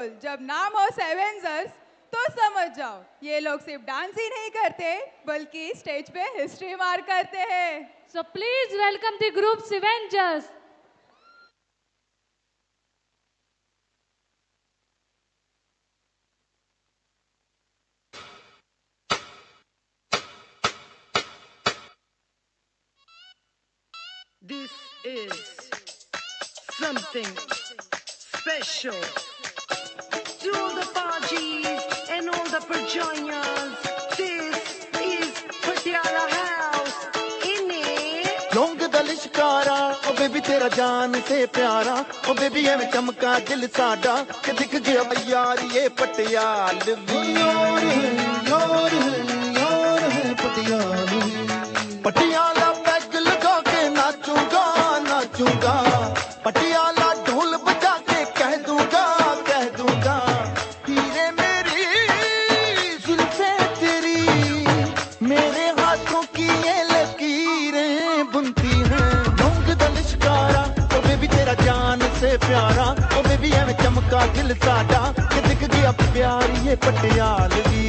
जब नाम हो सेवेंजर्स तो समझ जाओ ये लोग सिर्फ डांस ही नहीं करते बल्कि स्टेज पे हिस्ट्री मार्क करते हैं। So please welcome the group Sevengers. This is something special to all the parties and all the perjoiners. This is Patiala House. In it. लौंग दल शिकारा ओ बेबी तेरा जान से प्यारा ओ बेबी एवें चमका दिल साडा कि दिख गया यार ये पटियाल यार है पटियाला पैग लगा के नाचूंगा नाचूंगा पटियाला ढोल बजा के कह दूंगा हीरे मेरी जुल्फे तेरी मेरे हाथों की ये लकीरें बुनती हैं लौंग दल शिकारा ओ बेबी तेरा जान से प्यारा ओ बेबी एवें चमका दिल साडा कि दिख गया प्यार ये पटियालवी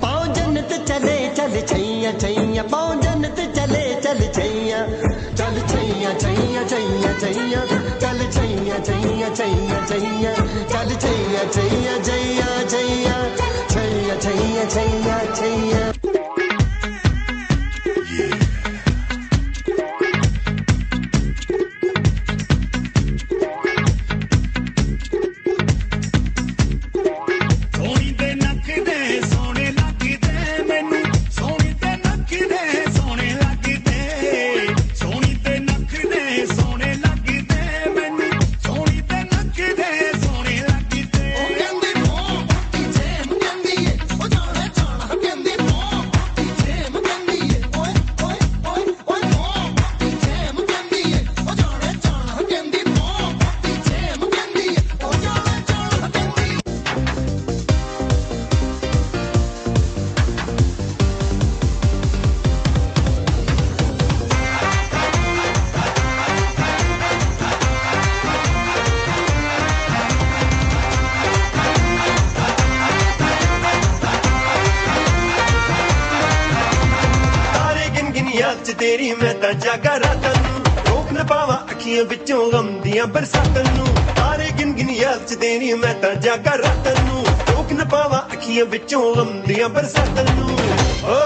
पाँव जन्नत चले चल छैया छैया पाँव जन्नत चले चल छैया चल छैया छैया छैया छैया चल छैया छैया छैया छैया चल छैया छैया छैया छैया छैया छैया छैया छैया तेरी मैं तां जागा रातां नूं रोक न पावां अखियां विचों गम दियां बरसातां नूं तारे गिन गिन याद च तेरी मैं तां जागा रातां नूं रोक न पावां अखियां विचों गम दियां बरसातां नूं ओ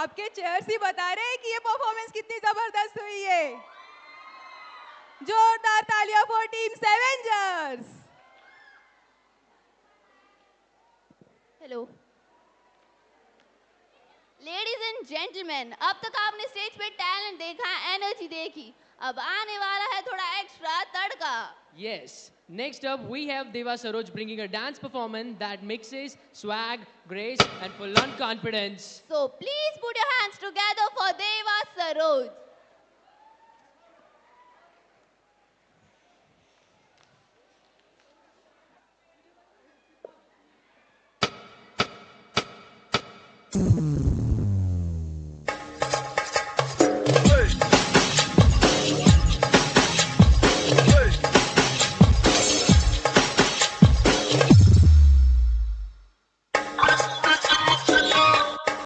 आपके चेयर्स ही बता रहे हैं कि ये परफॉर्मेंस कितनी जबरदस्त हुई है। जोरदार तालियां फॉर टीम सेवेंजर्स। हेलो लेडीज एंड जेंटलमैन, अब तक आपने स्टेज पे टैलेंट देखा, एनर्जी देखी, अब आने वाला है थोड़ा extra tadka. Yes. Next up, we have Deva Saroj bringing a dance performance that mixes swag, grace, and full-on confidence. So please put your hands together for Deva Saroj.